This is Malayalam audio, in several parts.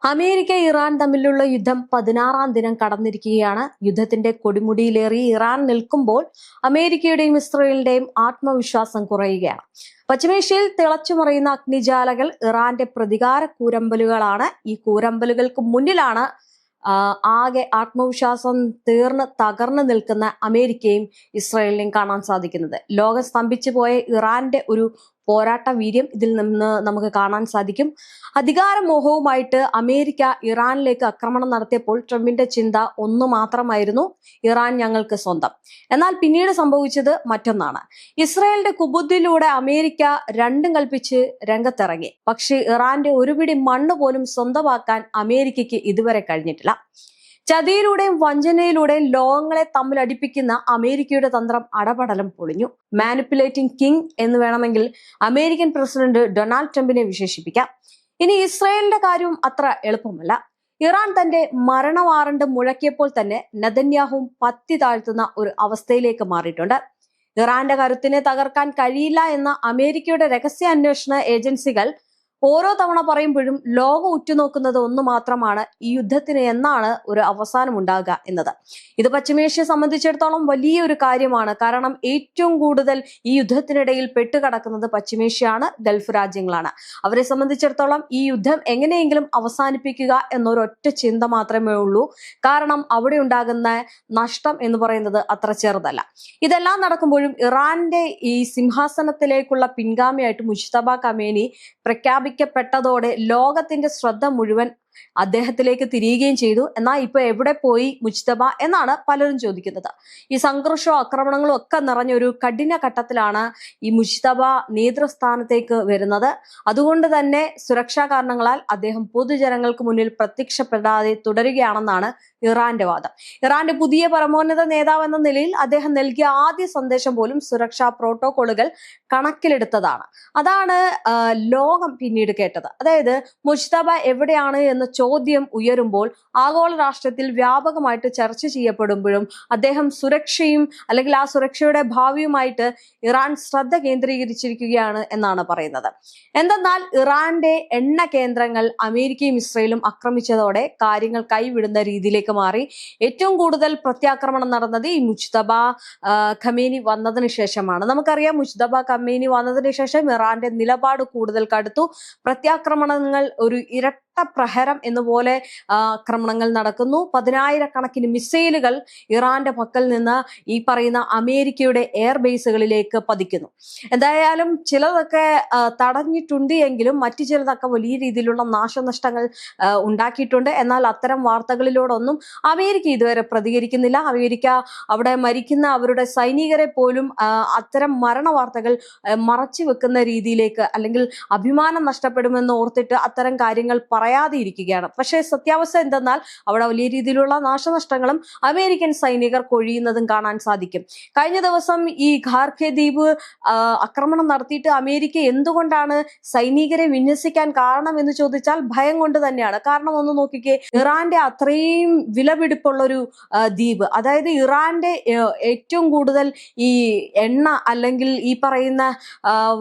അമേരിക്ക ഇറാൻ തമ്മിലുള്ള യുദ്ധം 16-ാം ദിനം കടന്നിരിക്കുകയാണ്. യുദ്ധത്തിന്റെ കൊടുമുടിയിലേറി ഇറാൻ നിൽക്കുമ്പോൾ അമേരിക്കയുടെയും ഇസ്രയേലിന്റെയും ആത്മവിശ്വാസം കുറയുകയാണ്. പശ്ചിമേഷ്യയിൽ തിളച്ചുമറിയുന്ന അഗ്നിജാലകൾ ഇറാന്റെ പ്രതികാര കൂരമ്പലുകളാണ്. ഈ കൂരമ്പലുകൾക്ക് മുന്നിലാണ് ആകെ ആത്മവിശ്വാസം തകർന്നു നിൽക്കുന്ന അമേരിക്കയും ഇസ്രയേലിനെയും കാണാൻ സാധിക്കുന്നത്. ലോകം സ്തംഭിച്ചു പോയ ഇറാന്റെ ഒരു പോരാട്ട വീര്യം ഇതിൽ നിന്ന് നമുക്ക് കാണാൻ സാധിക്കും. അധികാരമോഹവുമായിട്ട് അമേരിക്ക ഇറാനിലേക്ക് ആക്രമണം നടത്തിയപ്പോൾ ട്രംപിന്റെ ചിന്ത ഒന്നു മാത്രമായിരുന്നു: ഇറാൻ ഞങ്ങൾക്ക് സ്വന്തം. എന്നാൽ പിന്നീട് സംഭവിച്ചത് മറ്റൊന്നാണ്. ഇസ്രയേലിന്റെ കുബുദ്ധിയിലൂടെ അമേരിക്ക രണ്ടും കൽപ്പിച്ച് രംഗത്തിറങ്ങി. പക്ഷേ ഇറാന്റെ ഒരു പിടി മണ്ണ് പോലും സ്വന്തമാക്കാൻ അമേരിക്കയ്ക്ക് ഇതുവരെ കഴിഞ്ഞിട്ടില്ല. ചതിയിലൂടെയും വഞ്ചനയിലൂടെയും ലോകങ്ങളെ തമ്മിൽ അടുപ്പിക്കുന്ന അമേരിക്കയുടെ തന്ത്രം അടപടലം പൊളിഞ്ഞു. മാനിപ്പുലേറ്റിംഗ് കിങ് എന്ന് വേണമെങ്കിൽ അമേരിക്കൻ പ്രസിഡന്റ് ഡൊണാൾഡ് ട്രംപിനെ വിശേഷിപ്പിക്കാം. ഇനി ഇസ്രയേലിന്റെ കാര്യവും അത്ര എളുപ്പമല്ല. ഇറാൻ തന്റെ മരണ വാറണ്ട് മുഴക്കിയപ്പോൾ തന്നെ നെതന്യാഹുവും പത്തി താഴ്ത്തുന്ന ഒരു അവസ്ഥയിലേക്ക് മാറിയിട്ടുണ്ട്. ഇറാന്റെ കരുത്തിനെ തകർക്കാൻ കഴിയില്ല എന്ന അമേരിക്കയുടെ രഹസ്യാന്വേഷണ ഏജൻസികൾ ഓരോ തവണ പറയുമ്പോഴും ലോകം ഉറ്റുനോക്കുന്നത് ഒന്ന് മാത്രമാണ്: ഈ യുദ്ധത്തിന് എന്നാണ് ഒരു അവസാനം ഉണ്ടാകുക എന്നത്. ഇത് പശ്ചിമേഷ്യയെ സംബന്ധിച്ചിടത്തോളം വലിയൊരു കാര്യമാണ്. കാരണം ഏറ്റവും കൂടുതൽ ഈ യുദ്ധത്തിനിടയിൽ പെട്ടുകിടക്കുന്നത് പശ്ചിമേഷ്യയാണ്, ഗൾഫ് രാജ്യങ്ങളാണ്. അവരെ സംബന്ധിച്ചിടത്തോളം ഈ യുദ്ധം എങ്ങനെയെങ്കിലും അവസാനിപ്പിക്കുക എന്നൊരൊറ്റ ചിന്ത മാത്രമേ ഉള്ളൂ. കാരണം അവിടെ ഉണ്ടാകുന്ന നഷ്ടം എന്ന് പറയുന്നത് അത്ര ചെറുതല്ല. ഇതെല്ലാം നടക്കുമ്പോഴും ഇറാന്റെ ഈ സിംഹാസനത്തിലേക്കുള്ള പിൻഗാമിയായിട്ട് മുജ്തബ ഖമേനി പ്രഖ്യാപിക്കപ്പെട്ടതോടെ ലോകത്തിന്റെ ശ്രദ്ധ മുഴുവൻ അദ്ദേഹത്തിലേക്ക് തിരിയുകയും ചെയ്തു. എന്നാൽ ഇപ്പൊ എവിടെ പോയി മുജ്തബ എന്നാണ് പലരും ചോദിക്കുന്നത്. ഈ സംഘർഷവും ആക്രമണങ്ങളും ഒക്കെ നിറഞ്ഞൊരു കഠിന ഘട്ടത്തിലാണ് ഈ മുജ്തബ നേതൃസ്ഥാനത്തേക്ക് വരുന്നത്. അതുകൊണ്ട് തന്നെ സുരക്ഷാ കാരണങ്ങളാൽ അദ്ദേഹം പൊതുജനങ്ങൾക്ക് മുന്നിൽ പ്രത്യക്ഷപ്പെടാതെ തുടരുകയാണെന്നാണ് ഇറാന്റെ വാദം. ഇറാന്റെ പുതിയ പരമോന്നത നേതാവ് എന്ന നിലയിൽ അദ്ദേഹം നൽകിയ ആദ്യ സന്ദേശം പോലും സുരക്ഷാ പ്രോട്ടോകോളുകൾ കണക്കിലെടുത്തതാണ്. അതാണ് ലോകം പിന്നീട് കേട്ടത്. അതായത് മുജ്തബ എവിടെയാണ് എന്ന ചോദ്യം ഉയരുമ്പോൾ ആഗോള രാഷ്ട്രത്തിൽ വ്യാപകമായിട്ട് ചർച്ച ചെയ്യപ്പെടുമ്പോഴും അദ്ദേഹം സുരക്ഷയും അല്ലെങ്കിൽ ആ സുരക്ഷയുടെ ഭാവിയുമായിട്ട് ഇറാൻ ശ്രദ്ധ കേന്ദ്രീകരിച്ചിരിക്കുകയാണ് എന്നാണ് പറയുന്നത്. എന്തെന്നാൽ ഇറാന്റെ എണ്ണ കേന്ദ്രങ്ങൾ അമേരിക്കയും ഇസ്രയേലും ആക്രമിച്ചതോടെ കാര്യങ്ങൾ കൈവിടുന്ന രീതിയിലേക്ക് മാറി. ഏറ്റവും കൂടുതൽ പ്രത്യാക്രമണം നടന്നത് ഈ മുജ്തബ ഖമേനി വന്നതിന് ശേഷമാണ്. നമുക്കറിയാം, മുജ്തബ ഖമേനി വന്നതിന് ശേഷം ഇറാന്റെ നിലപാട് കൂടുതൽ കടുത്തു. പ്രത്യാക്രമണങ്ങൾ ഒരു ഇരട്ട പ്രഹരം എന്നുപോലെ ആക്രമണങ്ങൾ നടക്കുന്നു. 10,000-കണക്കിന് മിസൈലുകൾ ഇറാന്റെ പക്കൽ നിന്ന് ഈ പറയുന്ന അമേരിക്കയുടെ എയർ ബേസുകളിലേക്ക് പതിക്കുന്നു. എന്തായാലും ചിലതൊക്കെ തടഞ്ഞിട്ടുണ്ട് എങ്കിലും മറ്റു ചിലതൊക്കെ വലിയ രീതിയിലുള്ള നാശനഷ്ടങ്ങൾ ഉണ്ടാക്കിയിട്ടുണ്ട്. എന്നാൽ അത്തരം വാർത്തകളിലോടൊന്നും അമേരിക്ക ഇതുവരെ പ്രതികരിക്കുന്നില്ല. അമേരിക്ക അവിടെ മരിക്കുന്ന അവരുടെ സൈനികരെ പോലും അത്തരം മരണ വാർത്തകൾ മറച്ചു വെക്കുന്ന രീതിയിലേക്ക്, അല്ലെങ്കിൽ അഭിമാനം നഷ്ടപ്പെടുമെന്ന് ഓർത്തിട്ട് അത്തരം കാര്യങ്ങൾ പറയാതെ ഇരിക്കുകയാണ്. പക്ഷേ സത്യാവസ്ഥ എന്തെന്നാൽ അവിടെ വലിയ രീതിയിലുള്ള നാശനഷ്ടങ്ങളും അമേരിക്കൻ സൈനികർ കൊഴിയുന്നതും കാണാൻ സാധിക്കും. കഴിഞ്ഞ ദിവസം ഈ ഖാർഖെ ദ്വീപ് ആക്രമണം നടത്തിയിട്ട് അമേരിക്ക എന്തുകൊണ്ടാണ് സൈനികരെ വിന്യസിക്കാൻ കാരണം എന്ന് ചോദിച്ചാൽ ഭയം കൊണ്ട് തന്നെയാണ്. കാരണം ഒന്ന് നോക്കിക്കേ, ഇറാന്റെ അത്രയും വിലപിടിപ്പുള്ളൊരു ദ്വീപ്, അതായത് ഇറാന്റെ ഏറ്റവും കൂടുതൽ ഈ എണ്ണ അല്ലെങ്കിൽ ഈ പറയുന്ന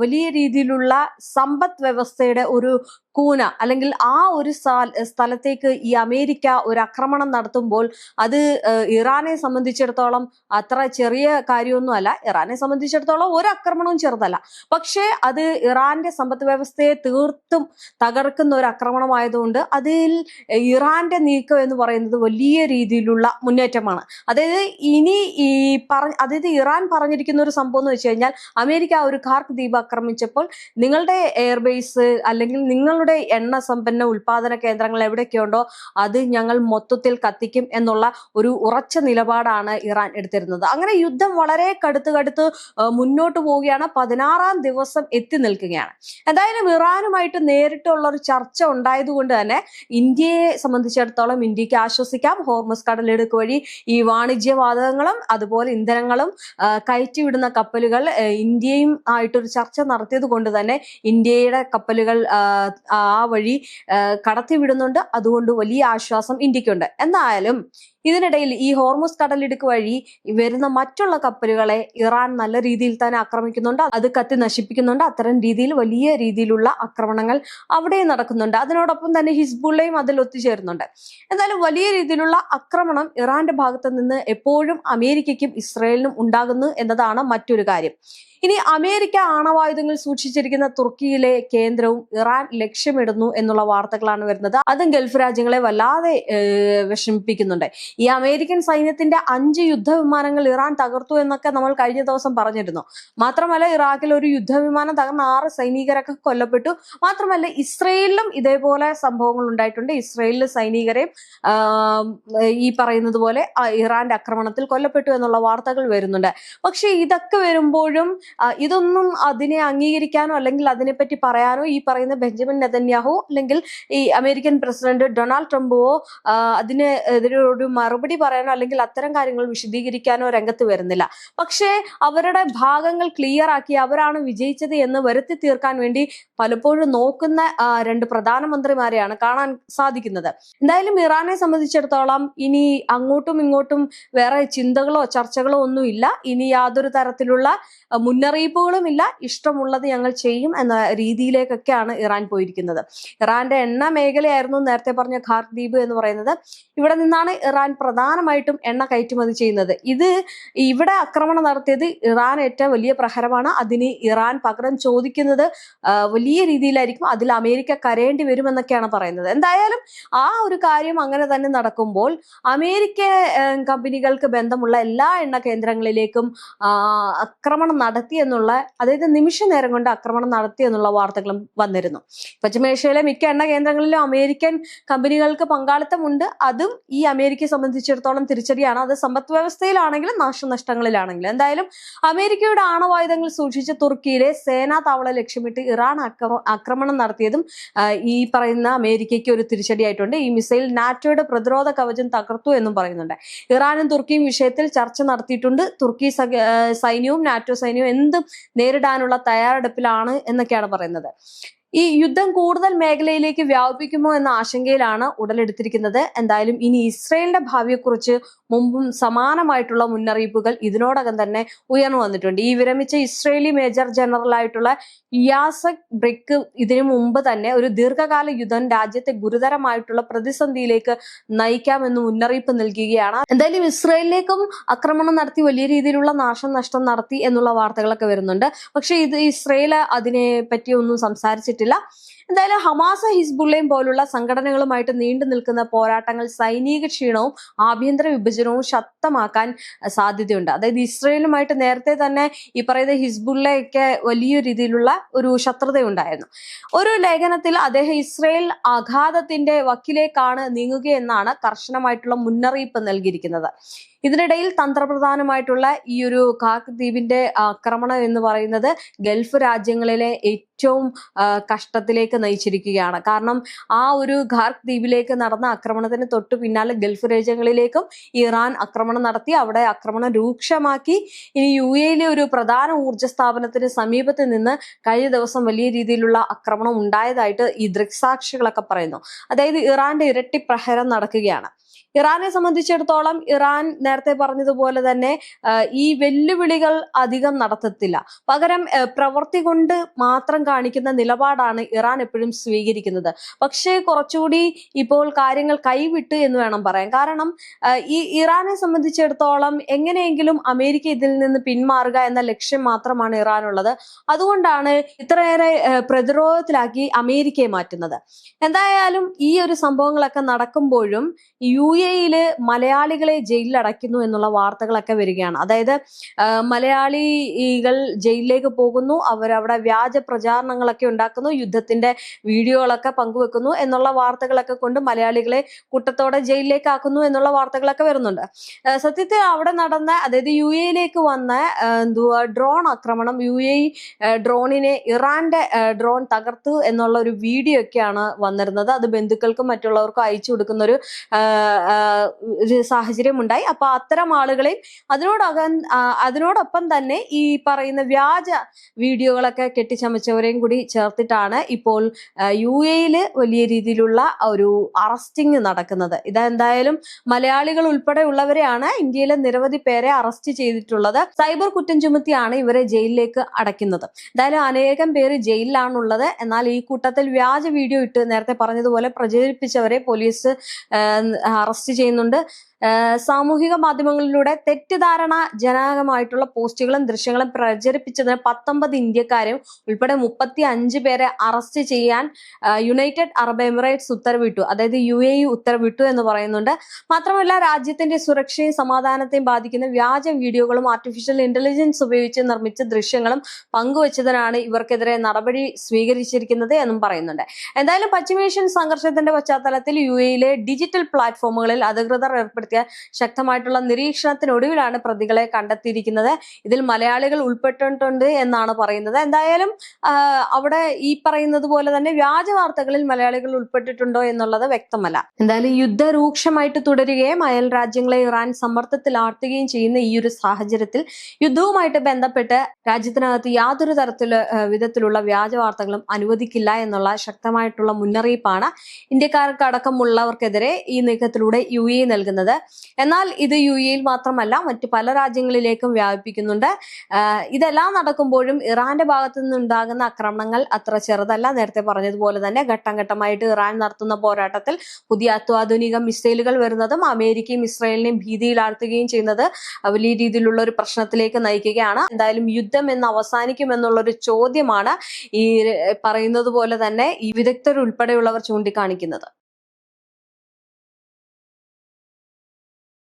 വലിയ രീതിയിലുള്ള സമ്പദ് വ്യവസ്ഥയുടെ ഒരു കൂന, അല്ലെങ്കിൽ ആ ഒരു സ്ഥലത്തേക്ക് ഈ അമേരിക്ക ഒരു ആക്രമണം നടത്തുമ്പോൾ അത് ഇറാനെ സംബന്ധിച്ചിടത്തോളം അത്ര ചെറിയ കാര്യമൊന്നുമല്ല. ഇറാനെ സംബന്ധിച്ചിടത്തോളം ഒരു ആക്രമണവും ചെറുതല്ല. പക്ഷേ അത് ഇറാന്റെ സമ്പദ് വ്യവസ്ഥയെ തീർത്തും തകർക്കുന്ന ഒരു ആക്രമണമായതുകൊണ്ട് അതിൽ ഇറാന്റെ നീക്കം എന്ന് പറയുന്നത് വലിയ രീതിയിലുള്ള മുന്നേറ്റമാണ്. അതായത് അതായത് ഇറാൻ പറഞ്ഞിരിക്കുന്ന ഒരു സംഭവം എന്ന് വെച്ച് കഴിഞ്ഞാൽ, അമേരിക്ക ഒരു ഖാർക്ക് ദ്വീപ് ആക്രമിച്ചപ്പോൾ നിങ്ങളുടെ എയർബേസ് അല്ലെങ്കിൽ നിങ്ങളുടെ എണ്ണ സമ്പന്ന ഉൽപാദന കേന്ദ്രങ്ങൾ എവിടെയൊക്കെയുണ്ടോ അത് ഞങ്ങൾ മൊത്തത്തിൽ കത്തിക്കും എന്നുള്ള ഒരു ഉറച്ച നിലപാടാണ് ഇറാൻ എടുത്തിരുന്നത്. അങ്ങനെ യുദ്ധം വളരെ കടുത്ത് മുന്നോട്ട് പോവുകയാണ്. 16-ാം ദിവസം എത്തി നിൽക്കുകയാണ്. എന്തായാലും ഇറാനുമായിട്ട് നേരിട്ടുള്ള ഒരു ചർച്ച ഉണ്ടായതുകൊണ്ട് തന്നെ ഇന്ത്യയെ സംബന്ധിച്ചിടത്തോളം ഇന്ത്യക്ക് ആശ്വസിക്കാം. ഹോർമസ് കടലിടുക്ക് വഴി ഈ വാണിജ്യവാതകങ്ങളും അതുപോലെ ഇന്ധനങ്ങളും കയറ്റിവിടുന്ന കപ്പലുകൾ ഇന്ത്യയും ആയിട്ടൊരു ചർച്ച നടത്തിയത് കൊണ്ട് തന്നെ ഇന്ത്യയുടെ കപ്പലുകൾ ആ വഴി കടത്തിവിടുന്നുണ്ട്. അതുകൊണ്ട് വലിയ ആശ്വാസം ഇന്ത്യക്കുണ്ട്. എന്നാലും ഇതിനിടയിൽ ഈ ഹോർമുസ് കടലിടുക്ക് വഴി വരുന്ന മറ്റുള്ള കപ്പലുകളെ ഇറാൻ നല്ല രീതിയിൽ തന്നെ ആക്രമിക്കുന്നുണ്ട്, അത് കത്തി നശിപ്പിക്കുന്നുണ്ട്. അത്തരം രീതിയിൽ വലിയ രീതിയിലുള്ള ആക്രമണങ്ങൾ അവിടെ നടക്കുന്നുണ്ട്. അതിനോടൊപ്പം തന്നെ ഹിസ്ബുള്ളയും അതിൽ ഒത്തുചേരുന്നുണ്ട്. എന്നാലും വലിയ രീതിയിലുള്ള ആക്രമണം ഇറാന്റെ ഭാഗത്ത് നിന്ന് എപ്പോഴും അമേരിക്കയ്ക്കും ഇസ്രയേലിനും ഉണ്ടാകുന്നു എന്നതാണ് മറ്റൊരു കാര്യം. ഇനി അമേരിക്ക ആണവായുധങ്ങൾ സൂക്ഷിച്ചിരിക്കുന്ന തുർക്കിയിലെ കേന്ദ്രവും ഇറാൻ ലക്ഷ്യമിടുന്നു എന്നുള്ള വാർത്തകളാണ് വരുന്നത്. അതും ഗൾഫ് രാജ്യങ്ങളെ വല്ലാതെ വിഷമിപ്പിക്കുന്നുണ്ട്. ഈ അമേരിക്കൻ സൈന്യത്തിന്റെ 5 യുദ്ധവിമാനങ്ങൾ ഇറാൻ തകർത്തു എന്നൊക്കെ നമ്മൾ കഴിഞ്ഞ ദിവസം പറഞ്ഞിരുന്നു. മാത്രമല്ല ഇറാഖിൽ ഒരു യുദ്ധവിമാനം തകർന്ന 6 സൈനികരൊക്കെ കൊല്ലപ്പെട്ടു. മാത്രമല്ല ഇസ്രയേലിലും ഇതേപോലെ സംഭവങ്ങൾ ഉണ്ടായിട്ടുണ്ട്. ഇസ്രയേലിലെ സൈനികരെയും ഈ പറയുന്നത് പോലെ ഇറാന്റെ ആക്രമണത്തിൽ കൊല്ലപ്പെട്ടു എന്നുള്ള വാർത്തകൾ വരുന്നുണ്ട്. പക്ഷെ ഇതൊക്കെ വരുമ്പോഴും ഇതൊന്നും അതിനെ അംഗീകരിക്കാനോ അല്ലെങ്കിൽ അതിനെപ്പറ്റി പറയാനോ ഈ പറയുന്ന ബെഞ്ചമിൻ നെതന്യാഹു അല്ലെങ്കിൽ ഈ അമേരിക്കൻ പ്രസിഡന്റ് ഡൊണാൾഡ് ട്രംപോ അതിനെതിരെ ഒരു മറുപടി പറയാനോ അല്ലെങ്കിൽ അത്തരം കാര്യങ്ങൾ വിശദീകരിക്കാനോ രംഗത്ത് വരുന്നില്ല. പക്ഷേ അവരുടെ ഭാഗങ്ങൾ ക്ലിയർ ആക്കി അവരാണ് വിജയിച്ചത് എന്ന് വരുത്തി തീർക്കാൻ വേണ്ടി പലപ്പോഴും നോക്കുന്ന 2 പ്രധാനമന്ത്രിമാരെയാണ് കാണാൻ സാധിക്കുന്നത്. എന്തായാലും ഇറാനെ സംബന്ധിച്ചിടത്തോളം ഇനി അങ്ങോട്ടും ഇങ്ങോട്ടും വേറെ ചിന്തകളോ ചർച്ചകളോ ഒന്നുമില്ല. ഇനി യാതൊരു തരത്തിലുള്ള മുന്നറിയിപ്പുകളും ഇല്ല. ഇഷ്ടമുള്ളത് ഞങ്ങൾ ചെയ്യും എന്ന രീതിയിലേക്കൊക്കെയാണ് ഇറാൻ പോയിരിക്കുന്നത്. ഇറാന്റെ എണ്ണ മേഖലയായിരുന്നു നേരത്തെ പറഞ്ഞ ഖാർക്ക് ദ്വീപ് എന്ന് പറയുന്നത്. ഇവിടെ നിന്നാണ് ഇറാൻ പ്രധാനമായിട്ടും എണ്ണ കയറ്റുമതി ചെയ്യുന്നത്. ഇവിടെ ആക്രമണം നടത്തിയത് ഇറാൻ ഏറ്റവും വലിയ പ്രഹരമാണ്. അതിന് ഇറാൻ പകരം ചോദിക്കുന്നത് വലിയ രീതിയിലായിരിക്കും. അതിൽ അമേരിക്ക കരയേണ്ടി വരുമെന്നൊക്കെയാണ് പറയുന്നത്. എന്തായാലും ആ ഒരു കാര്യം അങ്ങനെ തന്നെ നടക്കുമ്പോൾ അമേരിക്ക കമ്പനികൾക്ക് ബന്ധമുള്ള എല്ലാ എണ്ണ കേന്ദ്രങ്ങളിലേക്കും ആക്രമണം നടത്തി എന്നുള്ള, അതായത് നിമിഷ നേരം കൊണ്ട് ആക്രമണം നടത്തി എന്നുള്ള വാർത്തകളും വന്നിരുന്നു. പശ്ചിമേഷ്യയിലെ മിക്ക എണ്ണ കേന്ദ്രങ്ങളിലും അമേരിക്കൻ കമ്പനികൾക്ക് പങ്കാളിത്തമുണ്ട്. അതും ഈ അമേരിക്കയെ സംബന്ധിച്ചിടത്തോളം തിരിച്ചടിയാണ്. അത് സമ്പദ് വ്യവസ്ഥയിലാണെങ്കിലും നാശനഷ്ടങ്ങളിലാണെങ്കിലും. എന്തായാലും അമേരിക്കയുടെ ആണവായുധങ്ങൾ സൂക്ഷിച്ച തുർക്കിയിലെ സേനാ താവളം ലക്ഷ്യമിട്ട് ഇറാൻ ആക്രമണം നടത്തിയതും ഈ പറയുന്ന അമേരിക്കയ്ക്ക് ഒരു തിരിച്ചടിയായിട്ടുണ്ട്. ഈ മിസൈൽ നാറ്റോയുടെ പ്രതിരോധ കവചം തകർത്തു എന്നും പറയുന്നുണ്ട്. ഇറാനും തുർക്കിയും വിഷയത്തിൽ ചർച്ച നടത്തിയിട്ടുണ്ട്. തുർക്കി സൈന്യവും നാറ്റോ സൈന്യവും എന്തും നേരിടാനുള്ള തയ്യാറെടുപ്പിലാണ് എന്നൊക്കെയാണ് പറയുന്നത്. ഈ യുദ്ധം കൂടുതൽ മേഖലയിലേക്ക് വ്യാപിക്കുമോ എന്ന ആശങ്കയിലാണ് ഉടലെടുത്തിരിക്കുന്നത്. എന്തായാലും ഇനി ഇസ്രയേലിന്റെ ഭാവിയെക്കുറിച്ച് മുമ്പും സമാനമായിട്ടുള്ള മുന്നറിയിപ്പുകൾ ഇതിനോടകം തന്നെ ഉയർന്നു വന്നിട്ടുണ്ട്. ഈ വിരമിച്ച ഇസ്രയേലി മേജർ ജനറൽ ആയിട്ടുള്ള യാസക് ബ്രിക്ക് ഇതിനു മുമ്പ് തന്നെ ഒരു ദീർഘകാല യുദ്ധം രാജ്യത്തെ ഗുരുതരമായിട്ടുള്ള പ്രതിസന്ധിയിലേക്ക് നയിക്കാമെന്ന് മുന്നറിയിപ്പ് നൽകുകയാണ്. എന്തായാലും ഇസ്രയേലിലേക്കും ആക്രമണം നടത്തി വലിയ രീതിയിലുള്ള നാശനഷ്ടം നടത്തി എന്നുള്ള വാർത്തകളൊക്കെ വരുന്നുണ്ട്. പക്ഷെ ഇസ്രയേൽ അതിനെ പറ്റി ഒന്നും സംസാരിച്ചിട്ടില്ല. എന്തായാലും ഹമാസ് ഹിസ്ബുള്ളയും പോലുള്ള സംഘടനകളുമായിട്ട് നീണ്ടു നിൽക്കുന്ന പോരാട്ടങ്ങൾ സൈനിക ക്ഷീണവും ആഭ്യന്തര വിഭജനവും ശക്തമാക്കാൻ സാധ്യതയുണ്ട്. അതായത് ഇസ്രയേലുമായിട്ട് നേരത്തെ തന്നെ ഈ പറയുന്ന ഹിസ്ബുള്ളയൊക്കെ വലിയ രീതിയിലുള്ള ഒരു ശത്രുതയുണ്ടായിരുന്നു. ഒരു ലേഖനത്തിൽ അദ്ദേഹം ഇസ്രയേൽ ആഘാതത്തിന്റെ വക്കിലേക്കാണ് നീങ്ങുകയെന്നാണ് കർശനമായിട്ടുള്ള മുന്നറിയിപ്പ് നൽകിയിരിക്കുന്നത്. ഇതിനിടയിൽ തന്ത്രപ്രധാനമായിട്ടുള്ള ഈ ഒരു ഖാർക്ക് ദ്വീപിന്റെ ആക്രമണം എന്ന് പറയുന്നത് ഗൾഫ് രാജ്യങ്ങളിലെ ഏറ്റവും കഷ്ടത്തിലേക്ക് നയിച്ചിരിക്കുകയാണ്. കാരണം ആ ഒരു ഖാർക്ക് ദ്വീപിലേക്ക് നടന്ന ആക്രമണത്തിന് തൊട്ടു പിന്നാലെ ഗൾഫ് രാജ്യങ്ങളിലേക്കും ഇറാൻ ആക്രമണം നടത്തി. അവിടെ ആക്രമണം രൂക്ഷമാക്കി. ഇനി UAE ഒരു പ്രധാന ഊർജ്ജ സ്ഥാപനത്തിന് സമീപത്ത് നിന്ന് കഴിഞ്ഞ ദിവസം വലിയ രീതിയിലുള്ള ആക്രമണം ഉണ്ടായതായിട്ട് ഈ ദൃക്സാക്ഷികളൊക്കെ പറയുന്നു. അതായത് ഇറാന്റെ ഇരട്ടി പ്രഹരം നടക്കുകയാണ്. ഇറാനെ സംബന്ധിച്ചിടത്തോളം ഇറാൻ നേരത്തെ പറഞ്ഞതുപോലെ തന്നെ ഈ വെല്ലുവിളികൾ അധികം നടത്തത്തില്ല. പകരം പ്രവൃത്തി കൊണ്ട് മാത്രം കാണിക്കുന്ന നിലപാടാണ് ഇറാൻ എപ്പോഴും സ്വീകരിക്കുന്നത്. പക്ഷേ കുറച്ചുകൂടി ഇപ്പോൾ കാര്യങ്ങൾ കൈവിട്ട് എന്ന് വേണം പറയാൻ. കാരണം ഈ ഇറാനെ സംബന്ധിച്ചിടത്തോളം എങ്ങനെയെങ്കിലും അമേരിക്ക ഇതിൽ നിന്ന് പിന്മാറുക എന്ന ലക്ഷ്യം മാത്രമാണ് ഇറാനുള്ളത്. അതുകൊണ്ടാണ് ഇത്രയേറെ പ്രതിരോധത്തിലാക്കി അമേരിക്കയെ മാറ്റുന്നത്. എന്തായാലും ഈ ഒരു സംഭവങ്ങളൊക്കെ നടക്കുമ്പോഴും UAE മലയാളികളെ ജയിലിൽ അടയ്ക്കുന്നു എന്നുള്ള വാർത്തകളൊക്കെ വരികയാണ്. അതായത് മലയാളികൾ ജയിലിലേക്ക് പോകുന്നു, അവരവിടെ വ്യാജ പ്രചാരണങ്ങളൊക്കെ ഉണ്ടാക്കുന്നു, യുദ്ധത്തിന്റെ വീഡിയോകളൊക്കെ പങ്കുവെക്കുന്നു എന്നുള്ള വാർത്തകളൊക്കെ കൊണ്ട് മലയാളികളെ കൂട്ടത്തോടെ ജയിലിലേക്ക് ആക്കുന്നു എന്നുള്ള വാർത്തകളൊക്കെ വരുന്നുണ്ട്. സത്യത്തിൽ അവിടെ നടന്ന, അതായത് UAE വന്ന ഡ്രോൺ ആക്രമണം, UAE ഡ്രോണിനെ ഇറാന്റെ ഡ്രോൺ തകർത്തു എന്നുള്ള ഒരു വീഡിയോ ഒക്കെയാണ് വന്നിരുന്നത്. അത് ബന്ധുക്കൾക്കും മറ്റുള്ളവർക്കും അയച്ചു കൊടുക്കുന്ന ഒരു സാഹചര്യം ഉണ്ടായി. അപ്പൊ അപ്പൊ അത്തരം ആളുകളെയും അതിനോടൊപ്പം തന്നെ ഈ പറയുന്ന വ്യാജ വീഡിയോകളൊക്കെ കെട്ടിച്ചമച്ചവരെയും കൂടി ചേർത്തിട്ടാണ് ഇപ്പോൾ UAE വലിയ രീതിയിലുള്ള ഒരു അറസ്റ്റിംഗ് നടക്കുന്നത്. ഇതെന്തായാലും മലയാളികൾ ഉൾപ്പെടെ ഉള്ളവരെയാണ് ഇന്ത്യയിലെ നിരവധി പേരെ അറസ്റ്റ് ചെയ്തിട്ടുള്ളത്. സൈബർ കുറ്റം ചുമത്തിയാണ് ഇവരെ ജയിലിലേക്ക് അടയ്ക്കുന്നത്. എന്തായാലും അനേകം പേര് ജയിലിലാണുള്ളത്. എന്നാൽ ഈ കൂട്ടത്തിൽ വ്യാജ വീഡിയോ ഇട്ട് നേരത്തെ പറഞ്ഞതുപോലെ പ്രചരിപ്പിച്ചവരെ പോലീസ് അറസ്റ്റ് ചെയ്യുന്നുണ്ട്. സാമൂഹിക മാധ്യമങ്ങളിലൂടെ തെറ്റിദ്ധാരണ ജനകമായിട്ടുള്ള പോസ്റ്റുകളും ദൃശ്യങ്ങളും പ്രചരിപ്പിച്ചതിന് 19 ഇന്ത്യക്കാരും ഉൾപ്പെടെ 35 പേരെ അറസ്റ്റ് ചെയ്യാൻ യുണൈറ്റഡ് അറബ് എമിറേറ്റ്സ് ഉത്തരവിട്ടു. അതായത് UAE ഉത്തരവിട്ടു എന്ന് പറയുന്നുണ്ട്. മാത്രമല്ല രാജ്യത്തിന്റെ സുരക്ഷയും സമാധാനത്തെയും ബാധിക്കുന്ന വ്യാജ വീഡിയോകളും ആർട്ടിഫിഷ്യൽ ഇന്റലിജൻസ് ഉപയോഗിച്ച് നിർമ്മിച്ച ദൃശ്യങ്ങളും പങ്കുവച്ചതിനാണ് ഇവർക്കെതിരെ നടപടി സ്വീകരിച്ചിരിക്കുന്നത് എന്നും പറയുന്നുണ്ട്. എന്തായാലും പശ്ചിമേഷ്യൻ സംഘർഷത്തിന്റെ പശ്ചാത്തലത്തിൽ UAE ഡിജിറ്റൽ പ്ലാറ്റ്ഫോമുകളിൽ അധികൃതർ ഏർപ്പെടുത്തിയ ശക്തമായിട്ടുള്ള നിരീക്ഷണത്തിനൊടുവിലാണ് പ്രതികളെ കണ്ടെത്തിയിരിക്കുന്നത്. ഇതിൽ മലയാളികൾ ഉൾപ്പെട്ടിട്ടുണ്ട് എന്നാണ് പറയുന്നത്. എന്തായാലും അവിടെ ഈ പറയുന്നത് പോലെ തന്നെ വ്യാജ വാർത്തകളിൽ മലയാളികൾ ഉൾപ്പെട്ടിട്ടുണ്ടോ എന്നുള്ളത് വ്യക്തമല്ല. എന്തായാലും യുദ്ധം രൂക്ഷമായിട്ട് തുടരുകയും അയൽ രാജ്യങ്ങളെ ഇറാൻ സമ്മർദ്ദത്തിലാഴ്ത്തുകയും ചെയ്യുന്ന ഈ ഒരു സാഹചര്യത്തിൽ യുദ്ധവുമായിട്ട് ബന്ധപ്പെട്ട് രാജ്യത്തിനകത്ത് യാതൊരു വിധത്തിലുള്ള വ്യാജ വാർത്തകളും അനുവദിക്കില്ല എന്നുള്ള ശക്തമായിട്ടുള്ള മുന്നറിയിപ്പാണ് ഇന്ത്യക്കാർക്ക് അടക്കമുള്ളവർക്കെതിരെ ഈ നീക്കത്തിലൂടെ UAE നൽകുന്നത്. എന്നാൽ ഇത് UAE മാത്രമല്ല മറ്റു പല രാജ്യങ്ങളിലേക്കും വ്യാപിപ്പിക്കുന്നുണ്ട്. ഇതെല്ലാം നടക്കുമ്പോഴും ഇറാന്റെ ഭാഗത്തു നിന്നുണ്ടാകുന്ന ആക്രമണങ്ങൾ അത്ര ചെറുതല്ല. നേരത്തെ പറഞ്ഞതുപോലെ തന്നെ ഘട്ടം ഘട്ടമായിട്ട് ഇറാൻ നടത്തുന്ന പോരാട്ടത്തിൽ പുതിയ അത്യാധുനിക മിസൈലുകൾ വരുന്നതും അമേരിക്കയും ഇസ്രായേലിനെയും ഭീതിയിലാഴ്ത്തുകയും ചെയ്യുന്നത് വലിയ രീതിയിലുള്ള ഒരു പ്രശ്നത്തിലേക്ക് നയിക്കുകയാണ്. എന്തായാലും യുദ്ധം എന്ന് അവസാനിക്കും എന്നുള്ളൊരു ചോദ്യമാണ് ഈ പറയുന്നത് പോലെ തന്നെ ഈ വിദഗ്ധർ ഉൾപ്പെടെയുള്ളവർ ചൂണ്ടിക്കാണിക്കുന്നത്.